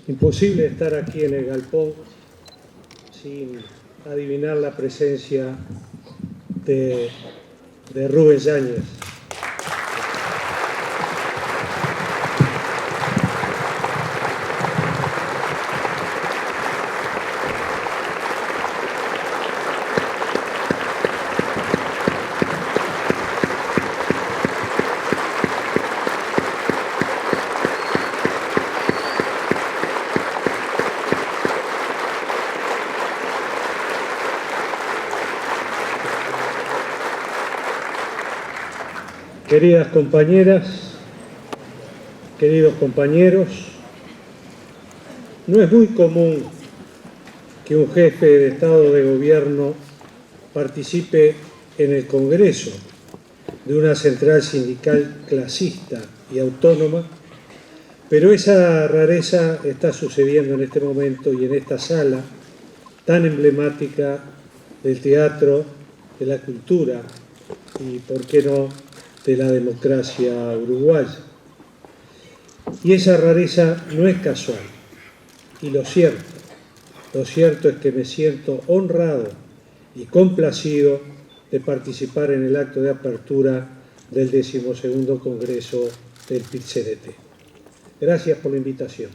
Imposible estar aquí en el galpón sin adivinar la presencia de Rubén Yáñez. Queridas compañeras, queridos compañeros, no es muy común que un jefe de Estado de Gobierno participe en el Congreso de una central sindical clasista y autónoma, pero esa rareza está sucediendo en este momento y en esta sala tan emblemática del teatro, de la cultura y, por qué no, de la democracia uruguaya. Y esa rareza no es casual. Y lo cierto es que me siento honrado y complacido de participar en el acto de apertura del 12º Congreso del PIT-CNT. Gracias por la invitación.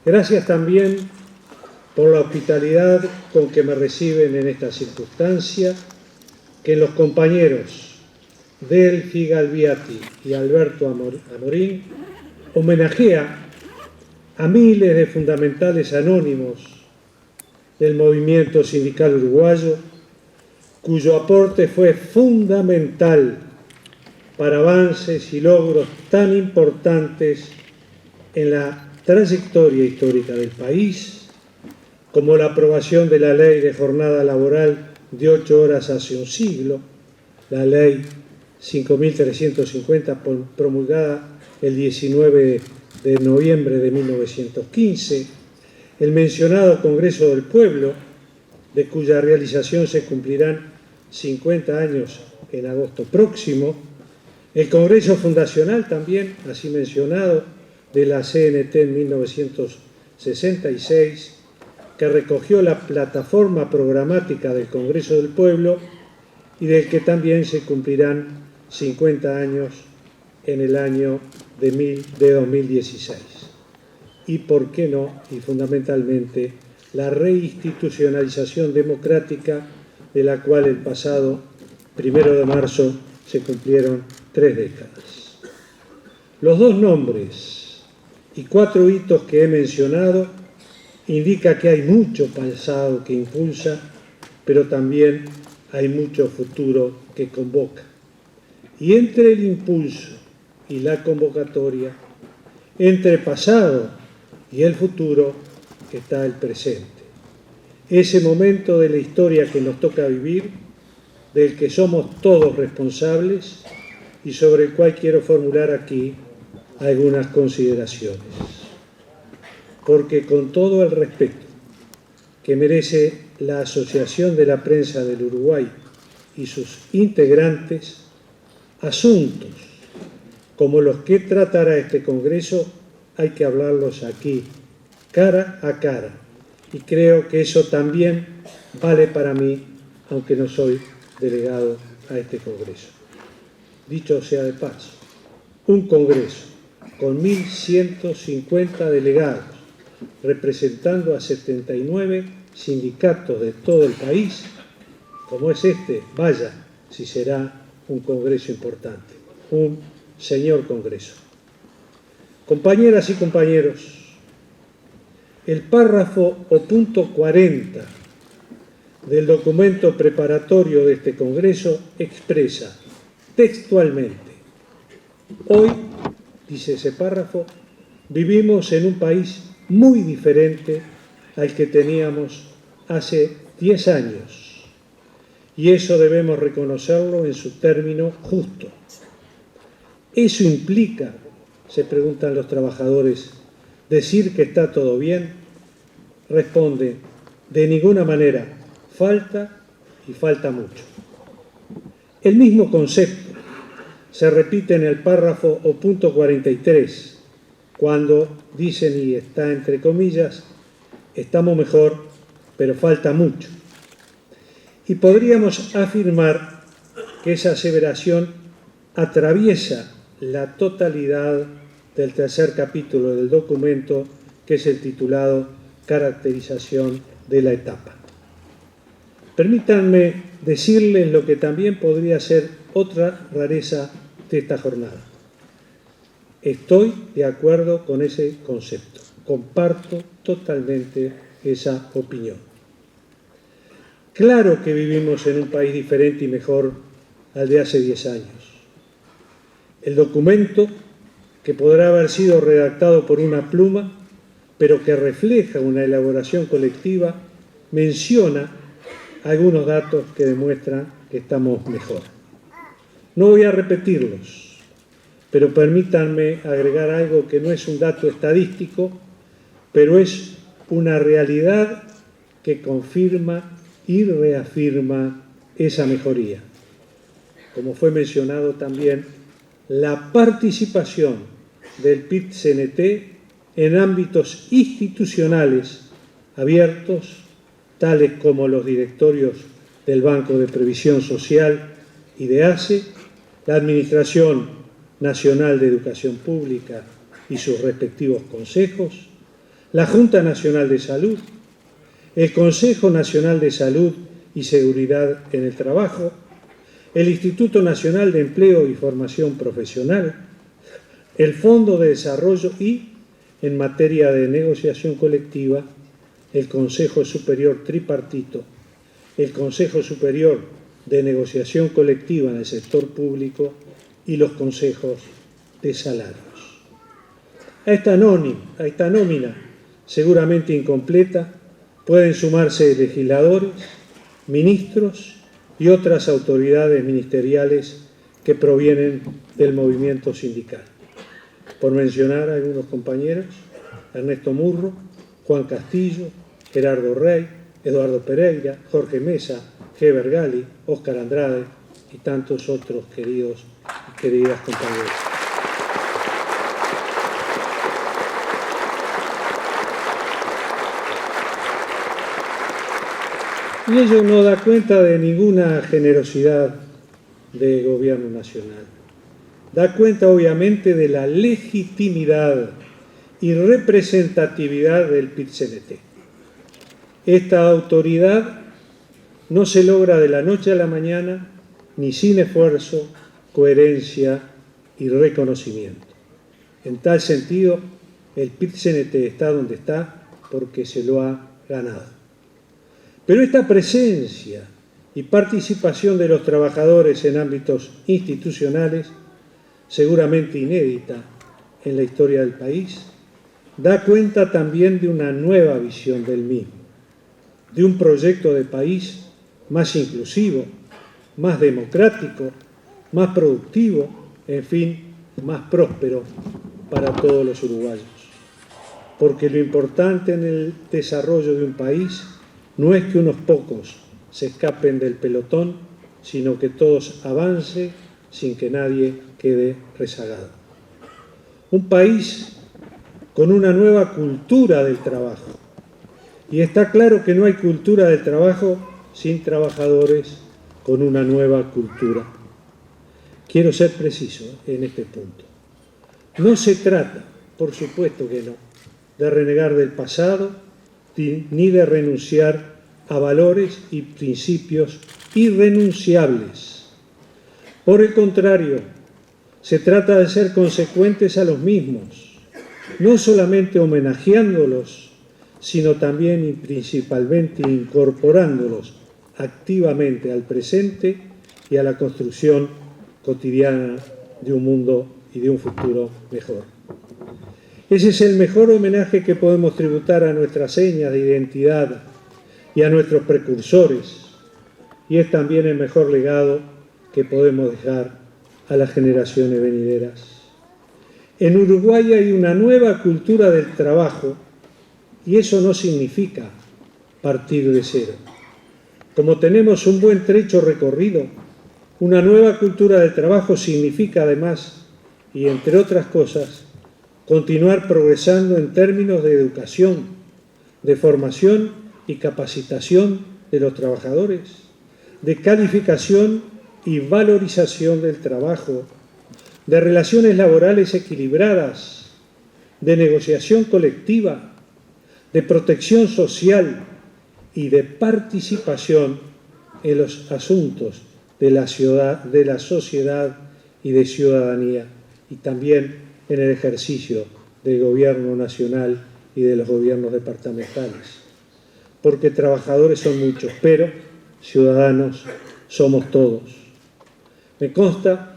Gracias también por la hospitalidad con que me reciben en esta circunstancia, que los compañeros Delfi Galviati y Alberto Amorín homenajea a miles de fundamentales anónimos del movimiento sindical uruguayo, cuyo aporte fue fundamental para avances y logros tan importantes en la trayectoria histórica del país, como la aprobación de la ley de jornada laboral de 8 horas hace un siglo, la ley 5.350 promulgada el 19 de noviembre de 1915, el mencionado Congreso del Pueblo, de cuya realización se cumplirán 50 años en agosto próximo, el Congreso Fundacional también, así mencionado, de la CNT en 1966, que recogió la plataforma programática del Congreso del Pueblo y del que también se cumplirán 50 años en el año de 2016. Y por qué no, y fundamentalmente, la reinstitucionalización democrática de la cual el pasado 1 de marzo se cumplieron 3 décadas. Los 2 nombres y 4 hitos que he mencionado indican que hay mucho pasado que impulsa, pero también hay mucho futuro que convoca. Y entre el impulso y la convocatoria, entre el pasado y el futuro, está el presente. Ese momento de la historia que nos toca vivir, del que somos todos responsables y sobre el cual quiero formular aquí algunas consideraciones. Porque con todo el respeto que merece la Asociación de la Prensa del Uruguay y sus integrantes, asuntos como los que tratará este Congreso hay que hablarlos aquí, cara a cara. Y creo que eso también vale para mí, aunque no soy delegado a este Congreso. Dicho sea de paso, un Congreso con 1.150 delegados, representando a 79 sindicatos de todo el país, como es este, vaya si será un Congreso importante, un señor Congreso. Compañeras y compañeros, el párrafo o punto 40 del documento preparatorio de este Congreso expresa textualmente: hoy, dice ese párrafo, vivimos en un país muy diferente al que teníamos hace 10 años. Y eso debemos reconocerlo en su término justo. ¿Eso implica, se preguntan los trabajadores, decir que está todo bien? Responde, de ninguna manera, falta y falta mucho. El mismo concepto se repite en el párrafo o punto 43, cuando dicen, y está entre comillas, estamos mejor, pero falta mucho. Y podríamos afirmar que esa aseveración atraviesa la totalidad del tercer capítulo del documento, que es el titulado Caracterización de la etapa. Permítanme decirles lo que también podría ser otra rareza de esta jornada. Estoy de acuerdo con ese concepto, comparto totalmente esa opinión. Claro que vivimos en un país diferente y mejor al de hace 10 años. El documento, que podrá haber sido redactado por una pluma, pero que refleja una elaboración colectiva, menciona algunos datos que demuestran que estamos mejor. No voy a repetirlos, pero permítanme agregar algo que no es un dato estadístico, pero es una realidad que confirma y reafirma esa mejoría. Como fue mencionado también, la participación del PIT-CNT en ámbitos institucionales abiertos, tales como los directorios del Banco de Previsión Social y de ACE, la Administración Nacional de Educación Pública y sus respectivos consejos, la Junta Nacional de Salud, el Consejo Nacional de Salud y Seguridad en el Trabajo, el Instituto Nacional de Empleo y Formación Profesional, el Fondo de Desarrollo y, en materia de negociación colectiva, el Consejo Superior Tripartito, el Consejo Superior de Negociación Colectiva en el sector público y los consejos de salarios. A esta nómina, seguramente incompleta, pueden sumarse legisladores, ministros y otras autoridades ministeriales que provienen del movimiento sindical. Por mencionar a algunos compañeros, Ernesto Murro, Juan Castillo, Gerardo Rey, Eduardo Pereira, Jorge Mesa, Heber Gali, Óscar Andrade y tantos otros queridos y queridas compañeras. Y ello no da cuenta de ninguna generosidad del gobierno nacional. Da cuenta, obviamente, de la legitimidad y representatividad del PIT-CNT. Esta autoridad no se logra de la noche a la mañana, ni sin esfuerzo, coherencia y reconocimiento. En tal sentido, el PIT-CNT está donde está porque se lo ha ganado. Pero esta presencia y participación de los trabajadores en ámbitos institucionales, seguramente inédita en la historia del país, da cuenta también de una nueva visión del mismo, de un proyecto de país más inclusivo, más democrático, más productivo, en fin, más próspero para todos los uruguayos. Porque lo importante en el desarrollo de un país no es que unos pocos se escapen del pelotón, sino que todos avancen sin que nadie quede rezagado. Un país con una nueva cultura del trabajo. Y está claro que no hay cultura del trabajo sin trabajadores con una nueva cultura. Quiero ser preciso en este punto. No se trata, por supuesto que no, de renegar del pasado ni de renunciar a valores y principios irrenunciables. Por el contrario, se trata de ser consecuentes a los mismos, no solamente homenajeándolos, sino también y principalmente incorporándolos activamente al presente y a la construcción cotidiana de un mundo y de un futuro mejor. Ese es el mejor homenaje que podemos tributar a nuestras señas de identidad y a nuestros precursores, y es también el mejor legado que podemos dejar a las generaciones venideras. En Uruguay hay una nueva cultura del trabajo, y eso no significa partir de cero. Como tenemos un buen trecho recorrido, una nueva cultura del trabajo significa además, y entre otras cosas, continuar progresando en términos de educación, de formación y capacitación de los trabajadores, de calificación y valorización del trabajo, de relaciones laborales equilibradas, de negociación colectiva, de protección social y de participación en los asuntos de la sociedad y de ciudadanía, y también en el ejercicio del gobierno nacional y de los gobiernos departamentales. Porque trabajadores son muchos, pero ciudadanos somos todos. Me consta,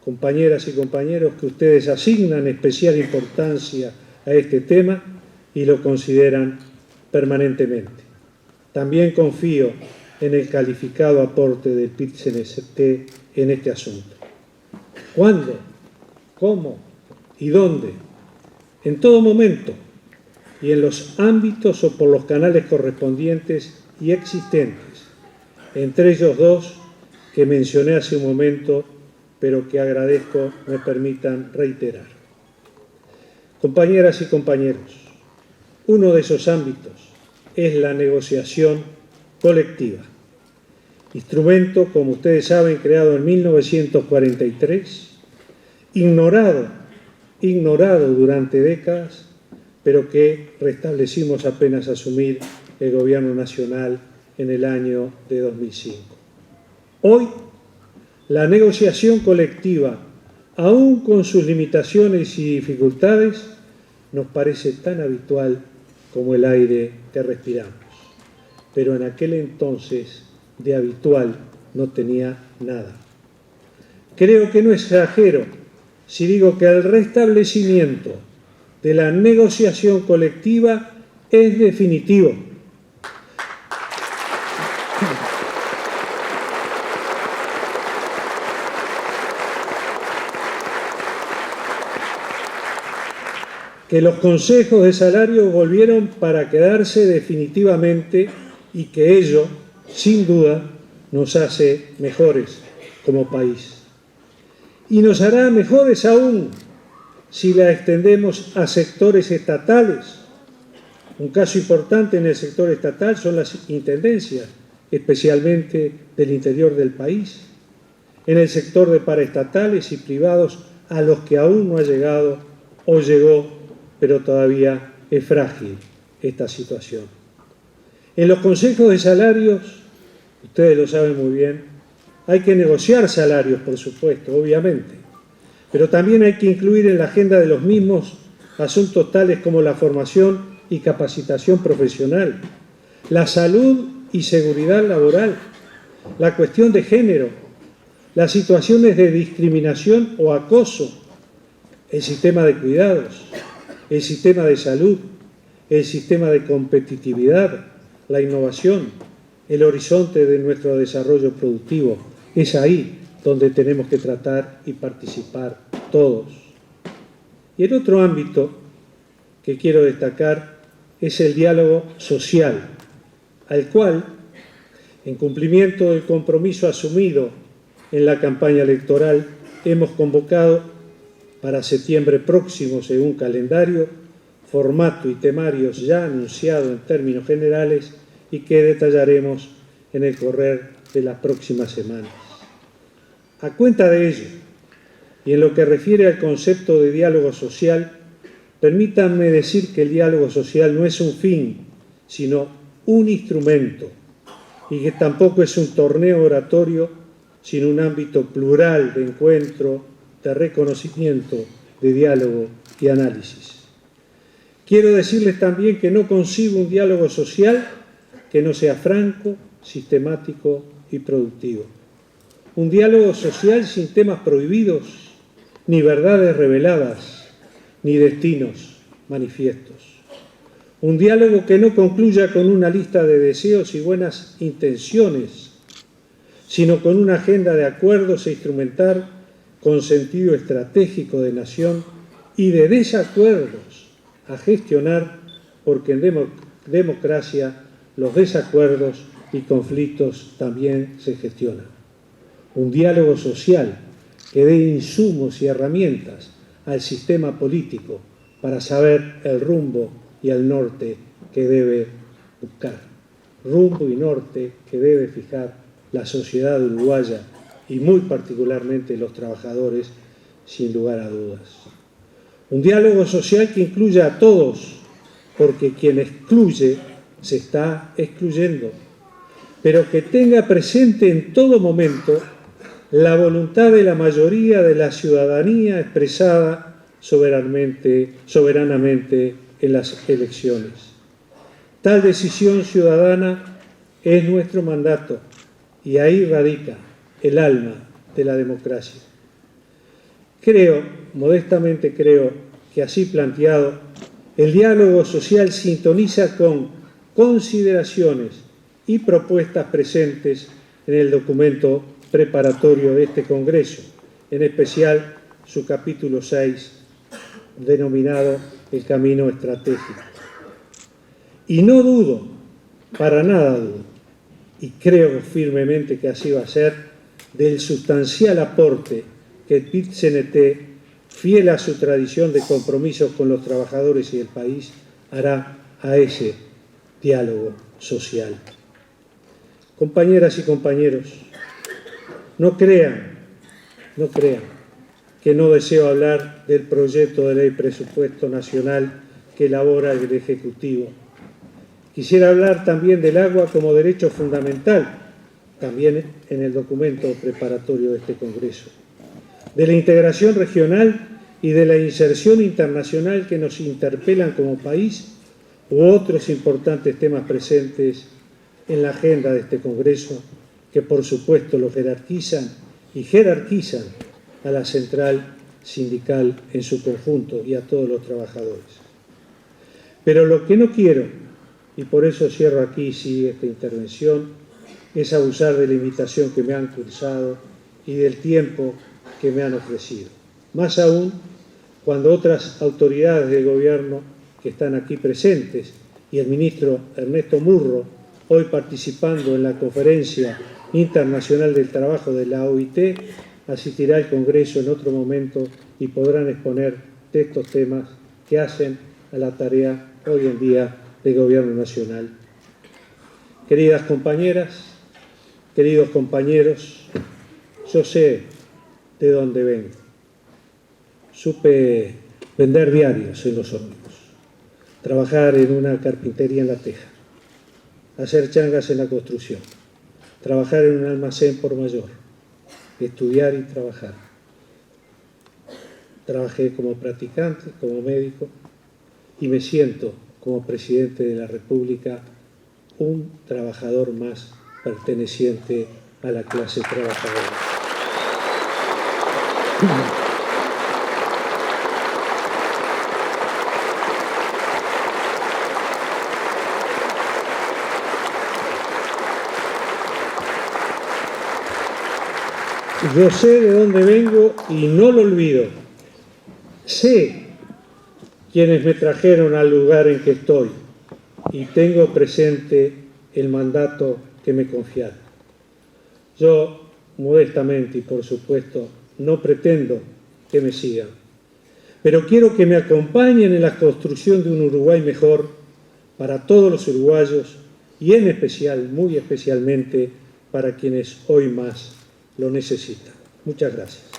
compañeras y compañeros, que ustedes asignan especial importancia a este tema y lo consideran permanentemente. También confío en el calificado aporte del PIT-CNT en este asunto. ¿Cuándo? ¿Cómo? ¿Y dónde? En todo momento y en los ámbitos o por los canales correspondientes y existentes, entre ellos dos que mencioné hace un momento, pero que agradezco me permitan reiterar. Compañeras y compañeros, uno de esos ámbitos es la negociación colectiva, instrumento, como ustedes saben, creado en 1943, ignorado durante décadas, pero que restablecimos apenas asumir el Gobierno Nacional en el año de 2005. Hoy, la negociación colectiva, aún con sus limitaciones y dificultades, nos parece tan habitual como el aire que respiramos. Pero en aquel entonces de habitual no tenía nada. Creo que no exagero si digo que el restablecimiento de la negociación colectiva es definitivo. Que los consejos de salario volvieron para quedarse definitivamente y que ello, sin duda, nos hace mejores como país. Y nos hará mejores aún si la extendemos a sectores estatales. Un caso importante en el sector estatal son las intendencias, especialmente del interior del país. En el sector de paraestatales y privados, a los que aún no ha llegado o llegó, pero todavía es frágil esta situación. En los consejos de salarios, ustedes lo saben muy bien, hay que negociar salarios, por supuesto, obviamente, pero también hay que incluir en la agenda de los mismos asuntos tales como la formación y capacitación profesional, la salud y seguridad laboral, la cuestión de género, las situaciones de discriminación o acoso, el sistema de cuidados, el sistema de salud, el sistema de competitividad, la innovación, el horizonte de nuestro desarrollo productivo. Es ahí donde tenemos que tratar y participar todos. Y el otro ámbito que quiero destacar es el diálogo social, al cual, en cumplimiento del compromiso asumido en la campaña electoral, hemos convocado para septiembre próximo, según calendario, formato y temarios ya anunciados en términos generales y que detallaremos en el correr de las próximas semanas. A cuenta de ello, y en lo que refiere al concepto de diálogo social, permítanme decir que el diálogo social no es un fin, sino un instrumento, y que tampoco es un torneo oratorio, sino un ámbito plural de encuentro, de reconocimiento, de diálogo y análisis. Quiero decirles también que no concibo un diálogo social que no sea franco, sistemático y productivo. Un diálogo social sin temas prohibidos, ni verdades reveladas, ni destinos manifiestos. Un diálogo que no concluya con una lista de deseos y buenas intenciones, sino con una agenda de acuerdos a instrumentar con sentido estratégico de nación y de desacuerdos a gestionar, porque en democracia los desacuerdos y conflictos también se gestionan. Un diálogo social que dé insumos y herramientas al sistema político para saber el rumbo y el norte que debe buscar. Rumbo y norte que debe fijar la sociedad uruguaya y muy particularmente los trabajadores, sin lugar a dudas. Un diálogo social que incluya a todos, porque quien excluye se está excluyendo, pero que tenga presente en todo momento la voluntad de la mayoría de la ciudadanía expresada soberanamente en las elecciones. Tal decisión ciudadana es nuestro mandato y ahí radica el alma de la democracia. Modestamente creo que así planteado, el diálogo social sintoniza con consideraciones y propuestas presentes en el documento preparatorio de este Congreso, en especial su capítulo 6, denominado El Camino Estratégico. Y no dudo, para nada dudo, y creo firmemente que así va a ser, del sustancial aporte que el PIT-CNT, fiel a su tradición de compromisos con los trabajadores y el país, hará a ese diálogo social. Compañeras y compañeros, no crean que no deseo hablar del proyecto de ley presupuesto nacional que elabora el Ejecutivo. Quisiera hablar también del agua como derecho fundamental, también en el documento preparatorio de este Congreso, de la integración regional y de la inserción internacional que nos interpelan como país u otros importantes temas presentes en la agenda de este Congreso que por supuesto lo jerarquizan y jerarquizan a la central sindical en su conjunto y a todos los trabajadores. Pero lo que no quiero, y por eso cierro aquí sí esta intervención, es abusar de la invitación que me han cursado y del tiempo que me han ofrecido. Más aún cuando otras autoridades del gobierno que están aquí presentes y el ministro Ernesto Murro, hoy participando en la Conferencia Internacional del Trabajo de la OIT, asistirá al Congreso en otro momento y podrán exponer de estos temas que hacen a la tarea hoy en día del Gobierno Nacional. Queridas compañeras, queridos compañeros, yo sé de dónde vengo. Supe vender diarios en los ómnibus, trabajar en una carpintería en La Teja, hacer changas en la construcción, trabajar en un almacén por mayor, estudiar y trabajar. Trabajé como practicante, como médico, y me siento, como presidente de la República, un trabajador más perteneciente a la clase trabajadora. Yo sé de dónde vengo y no lo olvido. Sé quienes me trajeron al lugar en que estoy y tengo presente el mandato que me confiaron. Yo, modestamente y por supuesto, no pretendo que me sigan, pero quiero que me acompañen en la construcción de un Uruguay mejor para todos los uruguayos y en especial, muy especialmente, para quienes hoy más lo necesitan. Muchas gracias.